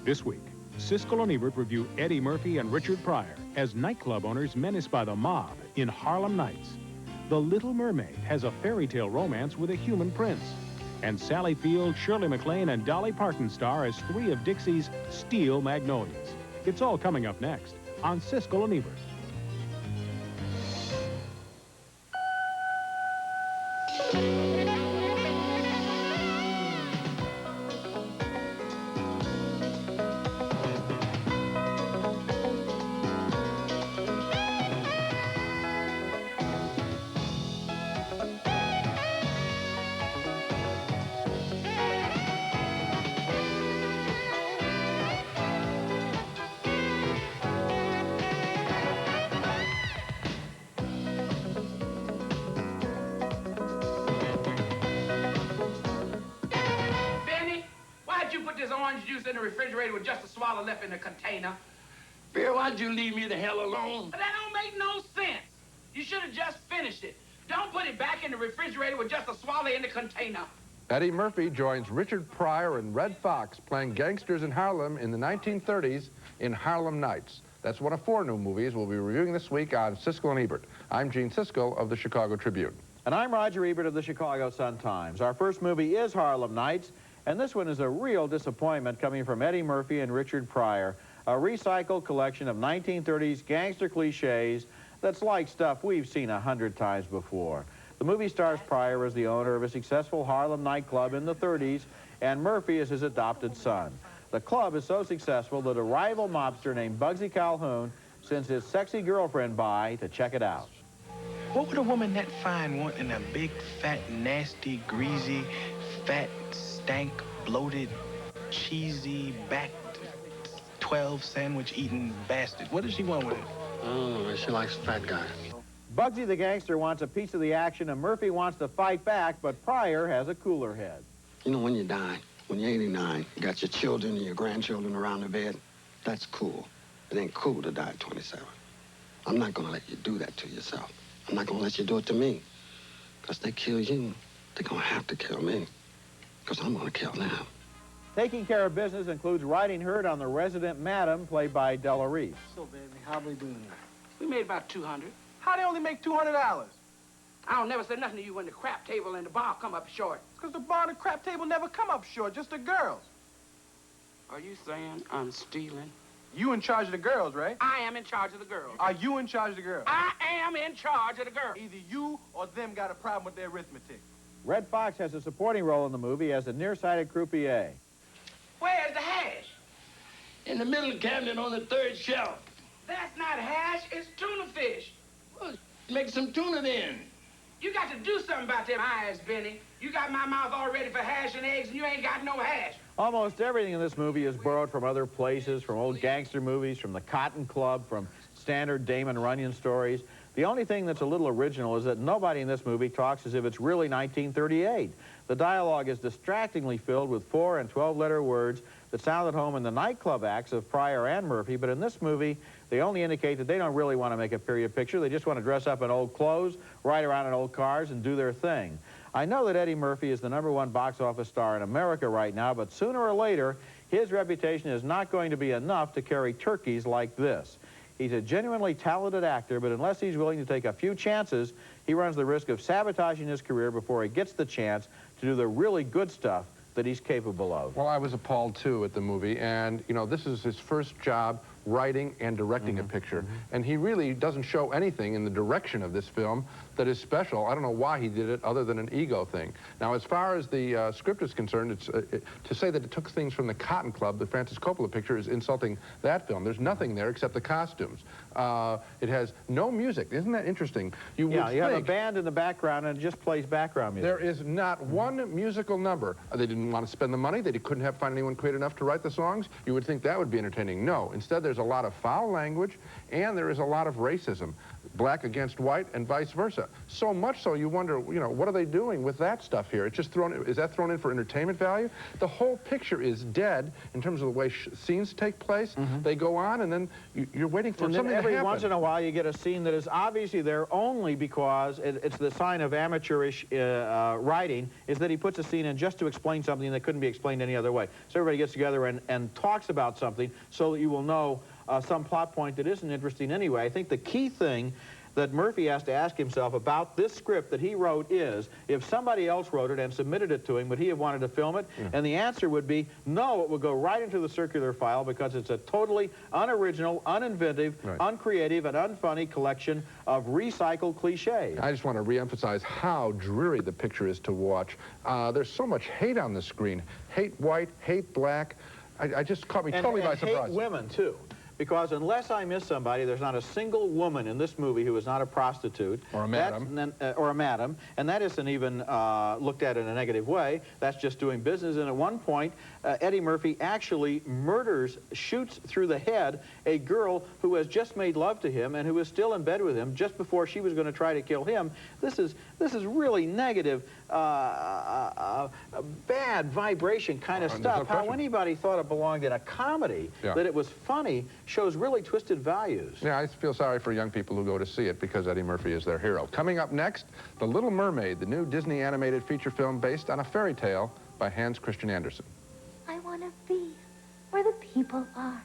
This week, Siskel and Ebert review Eddie Murphy and Richard Pryor as nightclub owners menaced by the mob in Harlem Nights. The Little Mermaid has a fairy tale romance with a human prince. And Sally Field, Shirley MacLaine, and Dolly Parton star as three of Dixie's Steel Magnolias. It's all coming up next on Siskel and Ebert. This orange juice in the refrigerator with just a swallow left in the container. Bill, why'd you leave me the hell alone? That don't make no sense. You should have just finished it. Don't put it back in the refrigerator with just a swallow in the container. Eddie Murphy joins Richard Pryor and Red Fox playing gangsters in Harlem in the 1930s in Harlem Nights. That's one of 4 new movies we'll be reviewing this week on Siskel and Ebert. I'm Gene Siskel of the Chicago Tribune. And I'm Roger Ebert of the Chicago Sun-Times. Our first movie is Harlem Nights. And this one is a real disappointment coming from Eddie Murphy and Richard Pryor, a recycled collection of 1930s gangster cliches that's like stuff we've seen 100 times before. The movie stars Pryor as the owner of a successful Harlem nightclub in the 30s, and Murphy is his adopted son. The club is so successful that a rival mobster named Bugsy Calhoun sends his sexy girlfriend by to check it out. What would a woman that fine want in a big, fat, nasty, greasy, fat, stank, bloated, cheesy, backed, 12 sandwich-eating bastard? What does she want with it? Oh, she likes fat guys. Bugsy the gangster wants a piece of the action, and Murphy wants to fight back, but Pryor has a cooler head. You know, when you die, when you're 89, you got your children and your grandchildren around the bed, that's cool. It ain't cool to die at 27. I'm not gonna let you do that to yourself. I'm not gonna let you do it to me. Because they kill you, they're gonna have to kill me. Because I'm gonna kill them. Taking care of business includes riding herd on the resident madam, played by Della Reese. So, baby, how we doing? We made about 200. How they only make $200? I don't never say nothing to you when the crap table and the bar come up short. Because the bar and the crap table never come up short, just the girls. Are you saying I'm stealing? You in charge of the girls, right? I am in charge of the girls. Are you in charge of the girls? I am in charge of the girls. Either you or them got a problem with their arithmetic. Red Fox has a supporting role in the movie as a nearsighted croupier. Where's the hash? In the middle cabinet on the 3rd shelf. That's not hash, it's tuna fish. Well, make some tuna then. You got to do something about them eyes, Benny. You got my mouth all ready for hash and eggs, and you ain't got no hash. Almost everything in this movie is borrowed from other places, from old gangster movies, from the Cotton Club, from standard Damon Runyon stories. The only thing that's a little original is that nobody in this movie talks as if it's really 1938. The dialogue is distractingly filled with 4- and 12-letter words that sound at home in the nightclub acts of Pryor and Murphy, but in this movie, they only indicate that they don't really want to make a period picture. They just want to dress up in old clothes, ride around in old cars, and do their thing. I know that Eddie Murphy is the #1 box office star in America right now, but sooner or later, his reputation is not going to be enough to carry turkeys like this. He's a genuinely talented actor, but unless he's willing to take a few chances, he runs the risk of sabotaging his career before he gets the chance to do the really good stuff that he's capable of. Well, I was appalled, too, at the movie, and, you know, this is his first job writing and directing a picture. And he really doesn't show anything in the direction of this film that is special. I don't know why he did it other than an ego thing. Now, as far as the script is concerned, it's to say that it took things from the Cotton Club, the Francis Coppola picture, is insulting that film. There's nothing there except the costumes. It has no music. Isn't that interesting? You have a band in the background and it just plays background music. There is not one musical number. They didn't want to spend the money. They couldn't find anyone creative enough to write the songs. You would think that would be entertaining. No. Instead, there's is a lot of foul language, and there is a lot of racism. Black against white and vice versa. So much so you wonder, you know, what are they doing with that stuff here? It's just is that thrown in for entertainment value? The whole picture is dead in terms of the way scenes take place. They go on, and then you're waiting for something to happen. Every once in a while you get a scene that is obviously there only because it's the sign of amateurish writing, is that he puts a scene in just to explain something that couldn't be explained any other way. So everybody gets together and talks about something so that you will know some plot point that isn't interesting anyway. I think the key thing that Murphy has to ask himself about this script that he wrote is, if somebody else wrote it and submitted it to him, would he have wanted to film it? And the answer would be, no, it would go right into the circular file because it's a totally unoriginal, uninventive, uncreative, and unfunny collection of recycled cliches. I just want to reemphasize how dreary the picture is to watch. There's so much hate on the screen. Hate white, hate black. I just caught me totally by surprise. Hate women, too. Because unless I miss somebody, there's not a single woman in this movie who is not a prostitute. Or a madam. Or a madam. And that isn't even looked at in a negative way. That's just doing business. And at one point, Eddie Murphy actually shoots through the head a girl who has just made love to him and who is still in bed with him just before she was going to try to kill him. This is really negative, bad vibration kind of stuff. How anybody thought it belonged in a comedy, that it was funny, shows really twisted values. Yeah, I feel sorry for young people who go to see it because Eddie Murphy is their hero. Coming up next, The Little Mermaid, the new Disney animated feature film based on a fairy tale by Hans Christian Andersen. I want to be where the people are.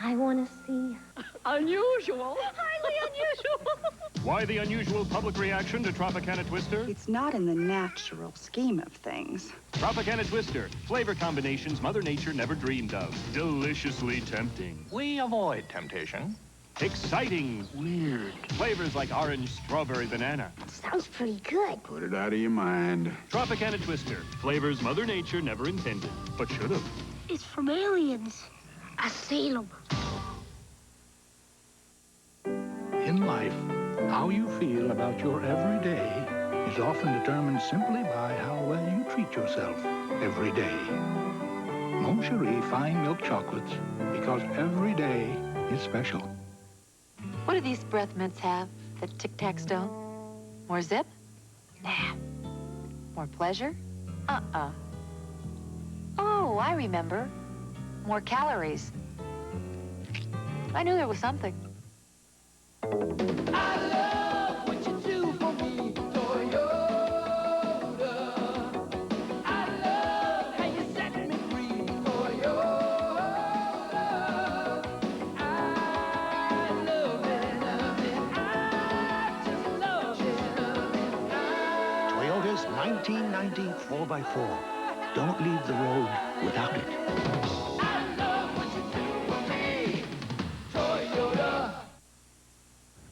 I want to see. Unusual. Highly unusual. Why the unusual public reaction to Tropicana Twister? It's not in the natural scheme of things. Tropicana Twister. Flavor combinations Mother Nature never dreamed of. Deliciously tempting. We avoid temptation. Exciting. Weird. Flavors like orange, strawberry, banana. Sounds pretty good. Put it out of your mind. Tropicana Twister. Flavors Mother Nature never intended, but should have. It's from aliens. Asylum. In life, how you feel about your everyday is often determined simply by how well you treat yourself every day. Mon Cherie fine milk chocolates, because every day is special. What do these breath mints have that Tic Tacs don't? More zip? Nah. More pleasure? Uh-uh. Oh, I remember. More calories. I knew there was something. I love what you do for me, Toyota. I love how you set me free, Toyota. I love it, I just love it. Toyota's 1990 4x4. Don't leave the road without it.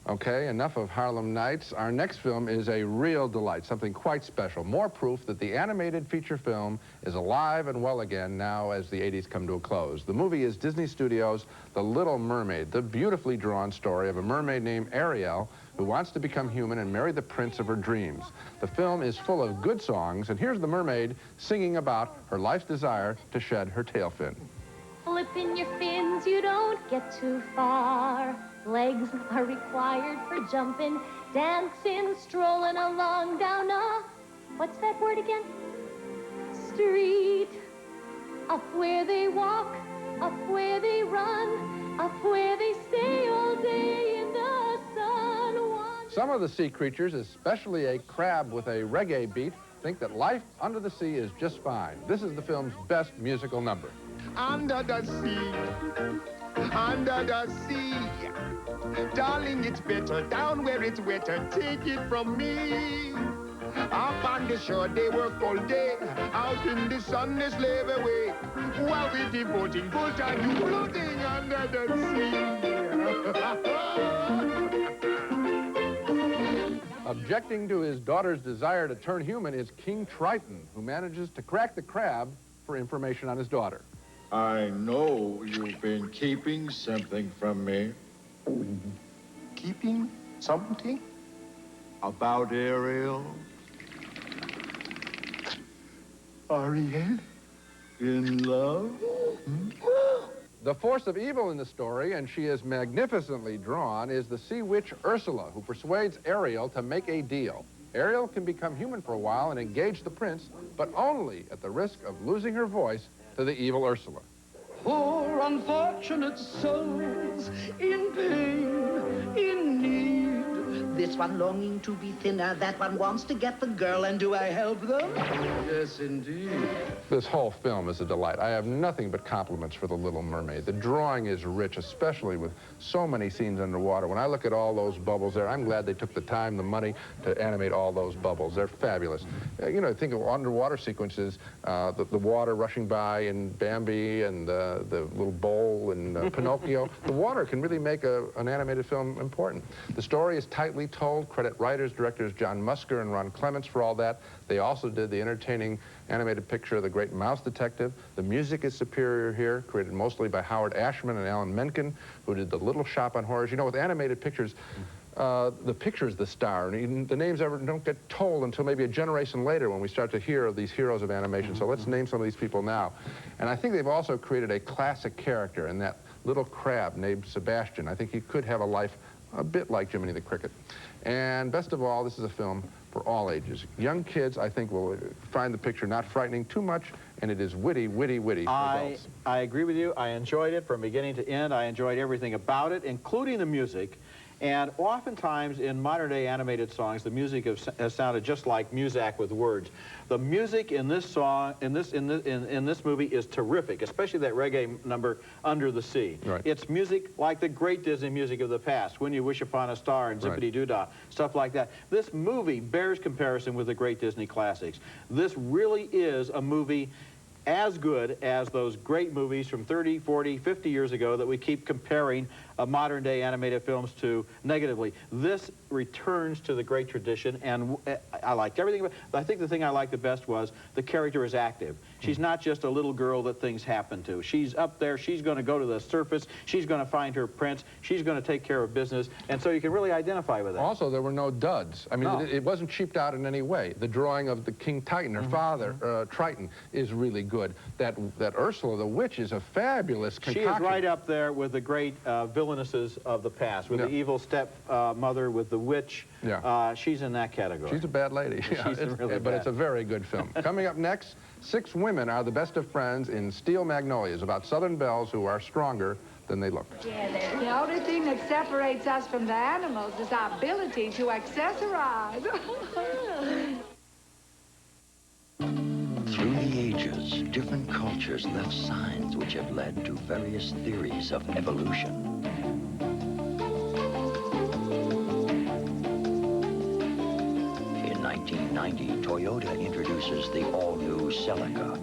Okay, enough of Harlem Nights. Our next film is a real delight, something quite special. More proof that the animated feature film is alive and well again now as the 80s come to a close. The movie is Disney Studios' The Little Mermaid, the beautifully drawn story of a mermaid named Ariel who wants to become human and marry the prince of her dreams. The film is full of good songs, and here's the mermaid singing about her life's desire to shed her tail fin. Flipping your fins, you don't get too far. Legs are required for jumping, dancing, strolling along down a... What's that word again? Street. Up where they walk, up where they run, up where they stay all day in the sun. Some of the sea creatures, especially a crab with a reggae beat, think that life under the sea is just fine. This is the film's best musical number. Under the sea, darling, it's better down where it's wetter. Take it from me. Up on the shore, they work all day. Out in the sun, they slave away. While we're devoting full time to floating under the sea. Objecting to his daughter's desire to turn human is King Triton, who manages to crack the crab for information on his daughter. I know you've been keeping something from me. Keeping something? About Ariel? Ariel? In love? The force of evil in the story, and she is magnificently drawn, is the sea witch Ursula, who persuades Ariel to make a deal. Ariel can become human for a while and engage the prince, but only at the risk of losing her voice to the evil Ursula. Poor unfortunate souls in pain, in need. This one longing to be thinner, that one wants to get the girl, and do I help them? Yes, indeed. This whole film is a delight. I have nothing but compliments for The Little Mermaid. The drawing is rich, especially with so many scenes underwater. When I look at all those bubbles there, I'm glad they took the time, the money to animate all those bubbles. They're fabulous. You know, think of underwater sequences, the water rushing by in Bambi and the little bowl in Pinocchio. The water can really make an animated film important. The story is tightly told. Credit writers, directors John Musker and Ron Clements for all that. They also did the entertaining animated picture of The Great Mouse Detective. The music is superior here, created mostly by Howard Ashman and Alan Menken, who did The Little Shop on Horrors. You know, with animated pictures, the picture is the star, and the names don't get told until maybe a generation later when we start to hear of these heroes of animation. So let's name some of these people now. And I think they've also created a classic character in that little crab named Sebastian. I think he could have a life a bit like Jiminy the Cricket. And best of all, this is a film for all ages. Young kids, I think, will find the picture not frightening too much, and it is witty, witty, witty for adults. I agree with you. I enjoyed it from beginning to end. I enjoyed everything about it, including the music. And oftentimes in modern-day animated songs, the music has sounded just like Muzak with words. The music in this song, in this movie, is terrific, especially that reggae number, Under the Sea. Right. It's music like the great Disney music of the past, When You Wish Upon a Star and Zippity Doo Dah, stuff like that. This movie bears comparison with the great Disney classics. This really is a movie as good as those great movies from 30, 40, 50 years ago that we keep comparing modern-day animated films to negatively. This returns to the great tradition, and I liked everything about it. I think the thing I liked the best was the character is active. She's not just a little girl that things happen to. She's up there, she's going to go to the surface, she's going to find her prince, she's going to take care of business, and so you can really identify with that. Also, there were no duds. I mean, it wasn't cheaped out in any way. The drawing of the King Titan, her father, Triton, is really good. That Ursula, the witch, is a fabulous concoction. She is right up there with the great villainesses of the past, with the evil stepmother, with the witch. Yeah. She's in that category. She's a bad lady. She's really bad. But it's a very good film. Coming up next, 6 women are the best of friends in Steel Magnolias, about Southern belles who are stronger than they look. The only thing that separates us from the animals is our ability to accessorize. Through the ages, different cultures left signs which have led to various theories of evolution. In 1990, Toyota introduces the all-new Celica.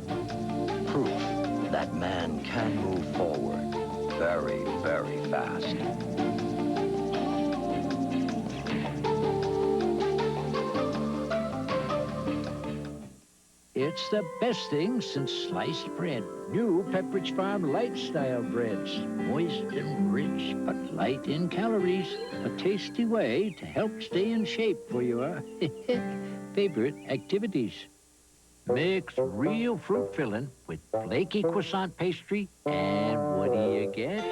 Proof that man can move forward very, very fast. It's the best thing since sliced bread. New Pepperidge Farm Light-Style breads. Moist and rich, but light in calories. A tasty way to help stay in shape for your favorite activities. Mix real fruit filling with flaky croissant pastry, and what do you get?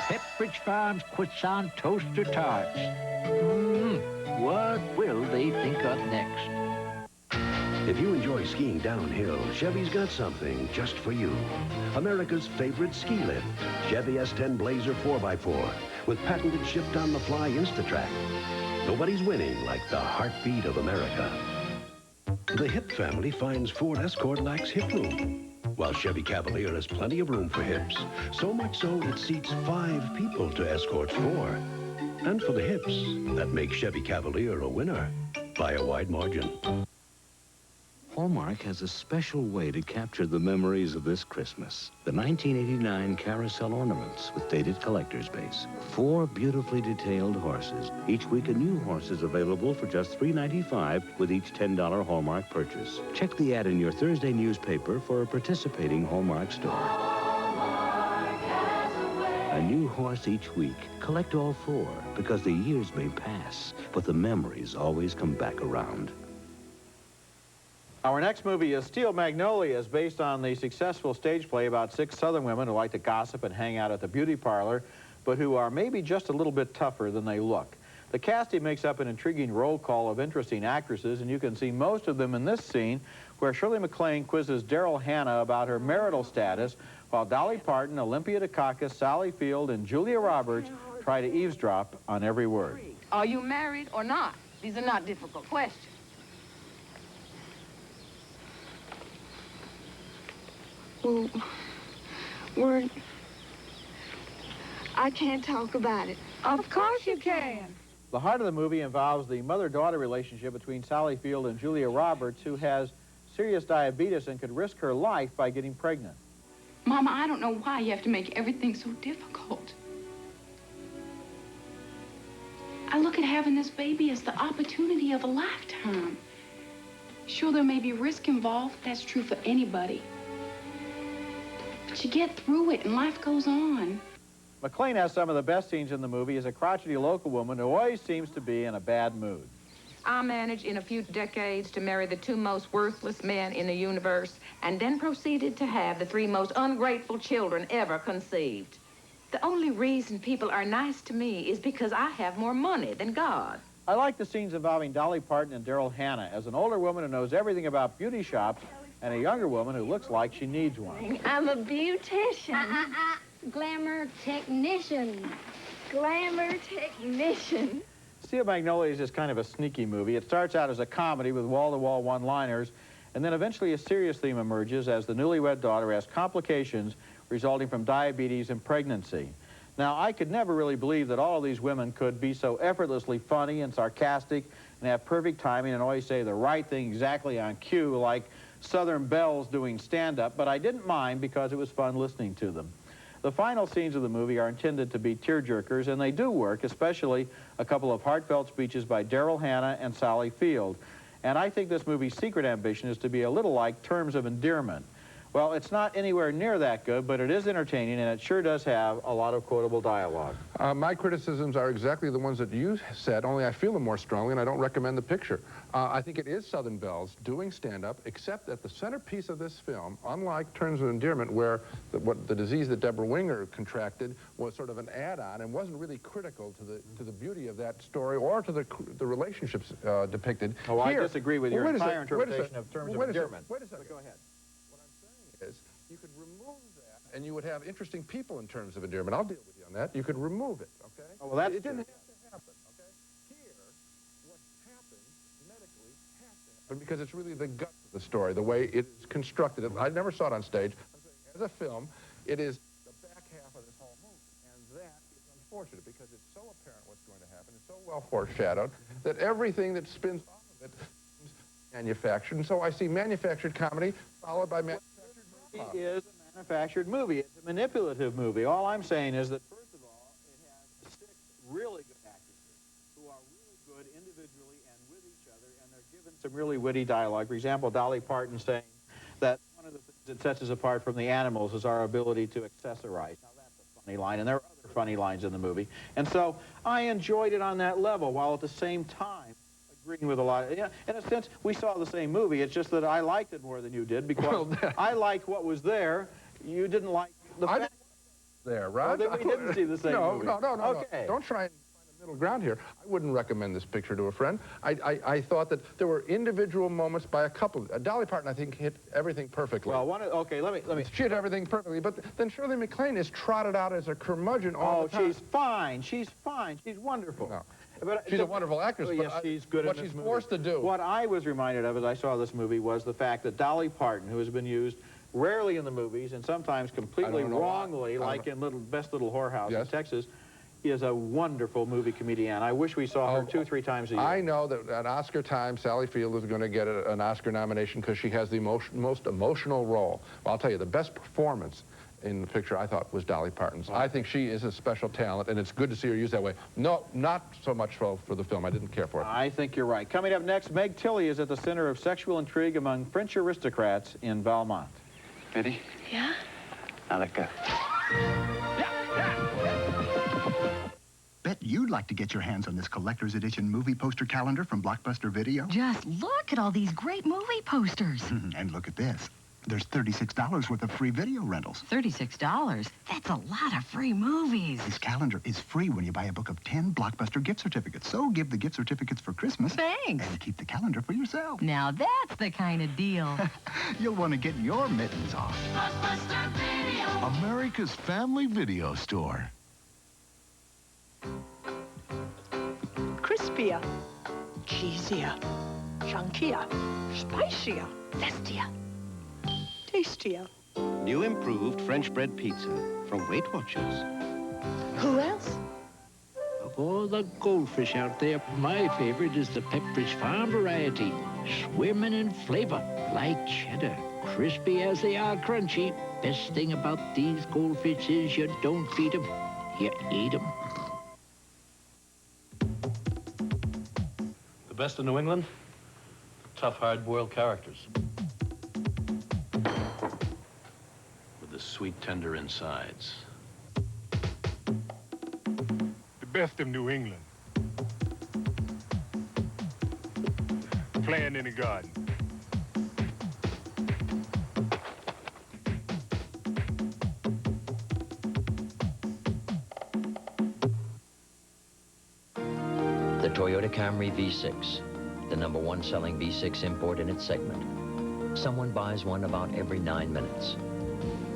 Pepperidge Farm's croissant toaster tarts. What will they think of next? If you enjoy skiing downhill, Chevy's got something just for you. America's favorite ski lift, Chevy S10 Blazer 4x4, with patented shift-on-the-fly Instatrack. Nobody's winning like the heartbeat of America. The Hip family finds Ford Escort lacks hip room, while Chevy Cavalier has plenty of room for hips, so much so it seats 5 people to Escort's 4. And for the hips, that makes Chevy Cavalier a winner by a wide margin. Hallmark has a special way to capture the memories of this Christmas. The 1989 carousel ornaments with dated collector's base. 4 beautifully detailed horses. Each week, a new horse is available for just $3.95 with each $10 Hallmark purchase. Check the ad in your Thursday newspaper for a participating Hallmark store. A new horse each week. Collect all 4, because the years may pass, but the memories always come back around. Our next movie is Steel Magnolias, based on the successful stage play about 6 Southern women who like to gossip and hang out at the beauty parlor, but who are maybe just a little bit tougher than they look. The casting makes up an intriguing roll call of interesting actresses, and you can see most of them in this scene where Shirley MacLaine quizzes Daryl Hannah about her marital status, while Dolly Parton, Olympia Dukakis, Sally Field, and Julia Roberts try to eavesdrop on every word. Are you married or not? These are not difficult questions. Well, I can't talk about it. Of course you can. The heart of the movie involves the mother-daughter relationship between Sally Field and Julia Roberts, who has serious diabetes and could risk her life by getting pregnant. Mama, I don't know why you have to make everything so difficult. I look at having this baby as the opportunity of a lifetime. Sure, there may be risk involved. That's true for anybody. But you get through it and life goes on. MacLaine has some of the best scenes in the movie as a crotchety local woman who always seems to be in a bad mood. I managed in a few decades to marry the 2 most worthless men in the universe, and then proceeded to have the 3 most ungrateful children ever conceived. The only reason people are nice to me is because I have more money than God. I like the scenes involving Dolly Parton and Daryl Hannah as an older woman who knows everything about beauty shops and a younger woman who looks like she needs one. I'm a beautician. Glamour technician. Glamour technician. Steel Magnolias is kind of a sneaky movie. It starts out as a comedy with wall-to-wall one-liners, and then eventually a serious theme emerges as the newlywed daughter has complications resulting from diabetes and pregnancy. Now, I could never really believe that all of these women could be so effortlessly funny and sarcastic and have perfect timing and always say the right thing exactly on cue, like Southern belles doing stand-up, but I didn't mind because it was fun listening to them. The final scenes of the movie are intended to be tearjerkers, and they do work, especially a couple of heartfelt speeches by Daryl Hannah and Sally Field. And I think this movie's secret ambition is to be a little like Terms of Endearment. Well, it's not anywhere near that good, but it is entertaining, and it sure does have a lot of quotable dialogue. My criticisms are exactly the ones that you said, only I feel them more strongly, and I don't recommend the picture. I think it is Southern belles doing stand-up, except that the centerpiece of this film, unlike Terms of Endearment, where the disease that Deborah Winger contracted was sort of an add-on and wasn't really critical to the beauty of that story or to the relationships depicted. Oh, Here, I disagree with your entire interpretation of Terms of Endearment. Wait a second. But go ahead. Is you could remove that and you would have interesting people in Terms of Endearment. I'll deal with you on that. You could remove it, okay? Oh, well, it didn't have to happen, okay? Here, what happened medically has to happen because it's really the guts of the story, the way it's constructed. I never saw it on stage. I'm saying, as a film, it is the back half of this whole movie, and that is unfortunate because it's so apparent what's going to happen. It's so well foreshadowed that everything that spins off of it is manufactured. And so I see manufactured comedy followed by It is a manufactured movie. It's a manipulative movie. All I'm saying is that, first of all, it has 6 really good actresses who are really good individually and with each other, and they're given some really witty dialogue. For example, Dolly Parton saying that one of the things that sets us apart from the animals is our ability to accessorize. Now, that's a funny line, and there are other funny lines in the movie. And so I enjoyed it on that level, while at the same time agreeing with a lot. Yeah, in a sense, we saw the same movie. It's just that I liked it more than you did because I liked what was there. You didn't like the fact there, right? Well, then we didn't see the same movie. No. Okay. Don't try and find a middle ground here. I wouldn't recommend this picture to a friend. I thought that there were individual moments by a couple. Dolly Parton, I think, hit everything perfectly. Well, okay, let me. She hit everything perfectly, but then Shirley MacLaine is trotted out as a curmudgeon all the time. Oh, she's fine. She's fine. She's wonderful. No. But she's a wonderful actress, yes, but she's good what in this she's movie. forced to do. What I was reminded of as I saw this movie was the fact that Dolly Parton, who has been used rarely in the movies and sometimes completely wrongly, like in Best Little Whorehouse in Texas, is a wonderful movie comedian. I wish we saw her 2 or 3 times a year. I know that at Oscar time, Sally Field is going to get an Oscar nomination because she has the most emotional role. Well, I'll tell you, the best performance in the picture, I thought, was Dolly Parton's. I think she is a special talent, and it's good to see her used that way. No, not so much for the film. I didn't care for it. I think you're right. Coming up next, Meg Tilly is at the center of sexual intrigue among French aristocrats in Valmont. Ready? Yeah? Now let go. Bet You'd like to get your hands on this collector's edition movie poster calendar from Blockbuster Video? Just look at all these great movie posters. And look at this. There's $36 worth of free video rentals. $36? That's a lot of free movies. This calendar is free when you buy a book of 10 Blockbuster gift certificates. So give the gift certificates for Christmas. Thanks. And keep the calendar for yourself. Now that's the kind of deal. You'll want to get your mittens off. Blockbuster Video. America's family video store. Crispier, cheesier, chunkier, spicier, zestier, tastier. New improved French bread pizza from Weight Watchers. Who else? Of all the goldfish out there, my favorite is the Pepperidge Farm variety. Swimming in flavor, like cheddar. Crispy as they are crunchy. Best thing about these goldfish is you don't feed them, you eat them. The best of New England? Tough, hard-boiled characters. With the sweet, tender insides. The best of New England. Playing in the garden. The Toyota Camry V6, the #1 selling V6 import in its segment. Someone buys one about every 9 minutes.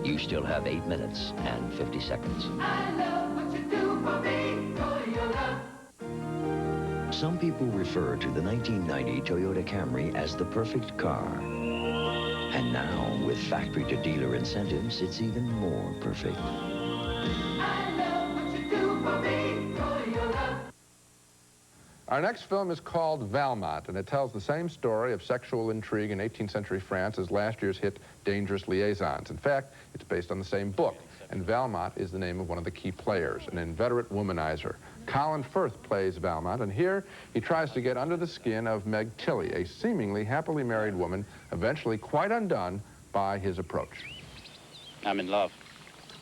You still have 8 minutes and 50 seconds. I love what you do for me, Toyota. Some people refer to the 1990 Toyota Camry as the perfect car. And now, with factory-to-dealer incentives, it's even more perfect. I love what you do for me, Toyota. Our next film is called Valmont, and it tells the same story of sexual intrigue in 18th century France as last year's hit Dangerous Liaisons. In fact, it's based on the same book, and Valmont is the name of one of the key players, an inveterate womanizer. Colin Firth plays Valmont, and here he tries to get under the skin of Meg Tilly, a seemingly happily married woman, eventually quite undone by his approach. I'm in love.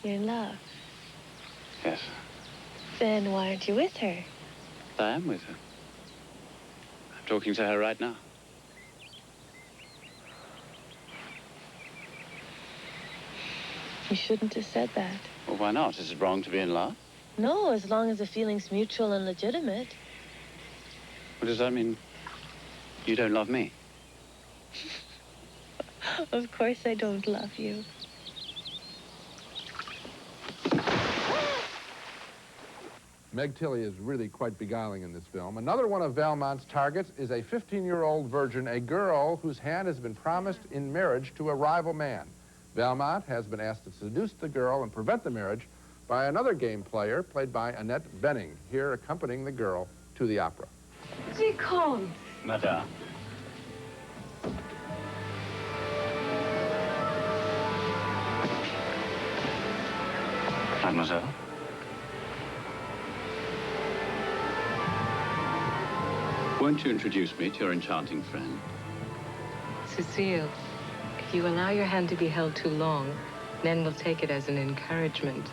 You're in love? Yes, Then why aren't you with her? I am with her. I'm talking to her right now. You shouldn't have said that. Well, why not? Is it wrong to be in love? No, as long as the feeling's mutual and legitimate. What does that mean? You don't love me? Of course I don't love you. Meg Tilly is really quite beguiling in this film. Another one of Valmont's targets is a 15-year-old virgin, a girl whose hand has been promised in marriage to a rival man. Valmont has been asked to seduce the girl and prevent the marriage by another game player played by Annette Bening, here accompanying the girl to the opera. Vicomte. Madame. Mademoiselle. Won't you introduce me to your enchanting friend? Cecile, if you allow your hand to be held too long, men will take it as an encouragement.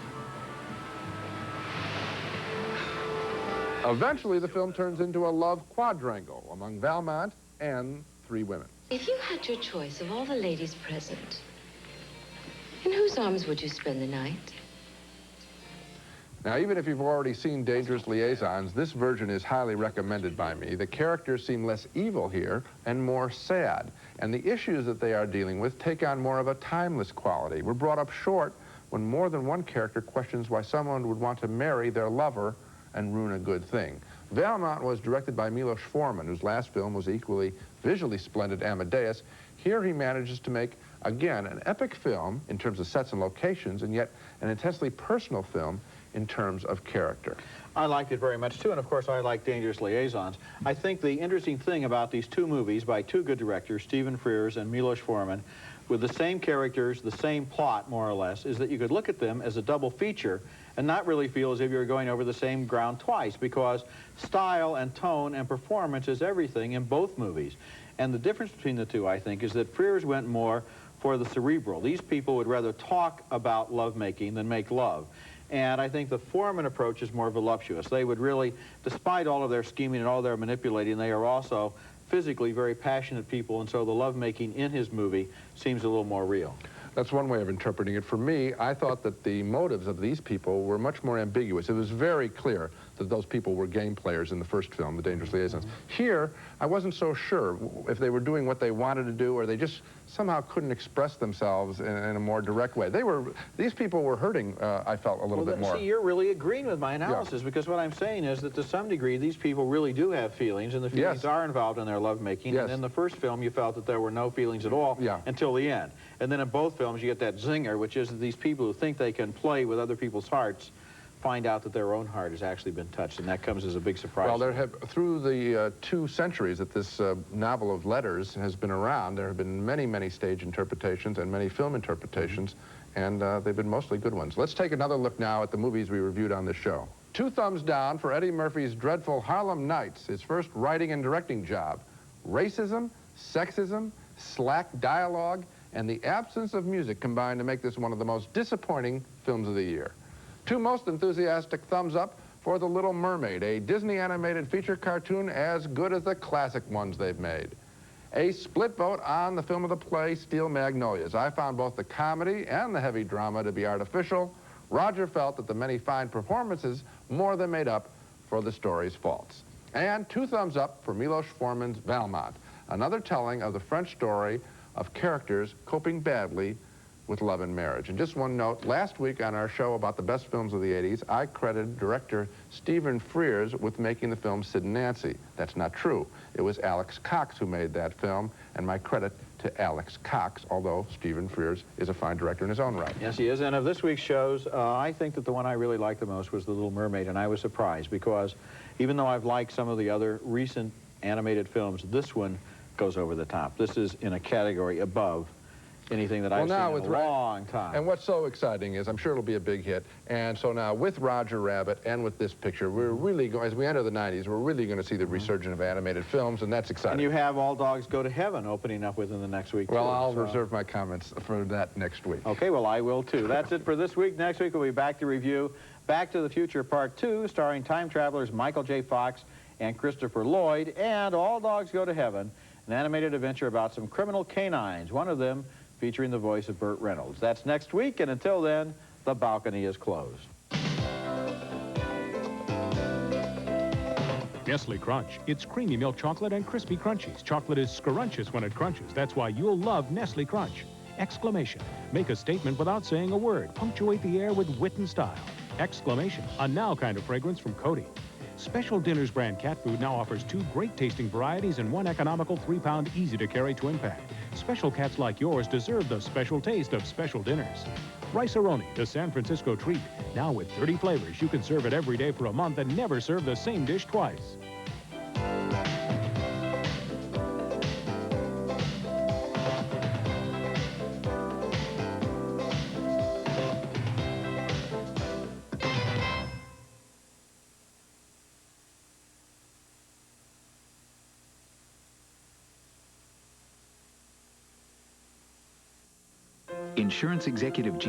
Eventually, the film turns into a love quadrangle among Valmont and 3 women. If you had your choice of all the ladies present, in whose arms would you spend the night? Now, even if you've already seen Dangerous Liaisons, this version is highly recommended by me. The characters seem less evil here and more sad, and the issues that they are dealing with take on more of a timeless quality. We're brought up short when more than one character questions why someone would want to marry their lover and ruin a good thing. Valmont was directed by Milos Forman, whose last film was equally visually splendid, Amadeus. Here he manages to make, again, an epic film in terms of sets and locations, and yet an intensely personal film in terms of character. I liked it very much, too, and of course I like Dangerous Liaisons. I think the interesting thing about these 2 movies by 2 good directors, Stephen Frears and Milos Forman, with the same characters, the same plot, more or less, is that you could look at them as a double feature and not really feel as if you're going over the same ground twice, because style and tone and performance is everything in both movies. And the difference between the 2, I think, is that Frears went more for the cerebral. These people would rather talk about lovemaking than make love. And I think the Foreman approach is more voluptuous. They would really, despite all of their scheming and all their manipulating, they are also physically very passionate people, and so the lovemaking in his movie seems a little more real. That's one way of interpreting it. For me, I thought that the motives of these people were much more ambiguous. It was very clear that those people were game players in the first film, The Dangerous Liaisons. Here, I wasn't so sure if they were doing what they wanted to do or they just somehow couldn't express themselves in a more direct way. These people were hurting, I felt, a little bit more. See, you're really agreeing with my analysis, because what I'm saying is that to some degree, these people really do have feelings, and the feelings are involved in their lovemaking. And in the first film, you felt that there were no feelings at all until the end. And then in both films, you get that zinger, which is that these people who think they can play with other people's hearts find out that their own heart has actually been touched, and that comes as a big surprise. Well, there have, through the 2 centuries that this novel of letters has been around, there have been many, many stage interpretations and many film interpretations, and they've been mostly good ones. Let's take another look now at the movies we reviewed on this show. 2 thumbs down for Eddie Murphy's dreadful Harlem Nights, his first writing and directing job. Racism, sexism, slack dialogue, and the absence of music combined to make this one of the most disappointing films of the year. 2 most enthusiastic thumbs up for The Little Mermaid, a Disney animated feature cartoon as good as the classic ones they've made. A split vote on the film of the play, Steel Magnolias. I found both the comedy and the heavy drama to be artificial. Roger felt that the many fine performances more than made up for the story's faults. And 2 thumbs up for Milos Forman's Valmont, another telling of the French story of characters coping badly with love and marriage. And just one note, last week on our show about the best films of the 80s, I credited director Stephen Frears with making the film Sid and Nancy. That's not true. It was Alex Cox who made that film, and my credit to Alex Cox, although Stephen Frears is a fine director in his own right. Yes, he is. And of this week's shows, I think that the one I really liked the most was The Little Mermaid, and I was surprised because even though I've liked some of the other recent animated films, this one goes over the top. This is in a category above anything that I've seen in a long time. And what's so exciting is, I'm sure it'll be a big hit, and so now with Roger Rabbit and with this picture, we're really going, as we enter the 90s, we're really going to see the resurgence of animated films, and that's exciting. And you have All Dogs Go to Heaven opening up within the next week, Well, too, I'll reserve my comments for that next week. Okay, well, I will, too. That's it for this week. Next week, we'll be back to review Back to the Future Part 2, starring time travelers Michael J. Fox and Christopher Lloyd, and All Dogs Go to Heaven, an animated adventure about some criminal canines, one of them featuring the voice of Burt Reynolds. That's next week, and until then, the balcony is closed. Nestle Crunch. It's creamy milk chocolate and crispy crunchies. Chocolate is scrunchious when it crunches. That's why you'll love Nestle Crunch. Exclamation. Make a statement without saying a word. Punctuate the air with wit and style. Exclamation. A now kind of fragrance from Coty. Special Dinners brand cat food now offers 2 great-tasting varieties and 1 economical 3-pound easy-to-carry twin pack. Special cats like yours deserve the special taste of Special Dinners. Rice-A-Roni, the San Francisco treat. Now with 30 flavors, you can serve it every day for a month and never serve the same dish twice. Insurance Executive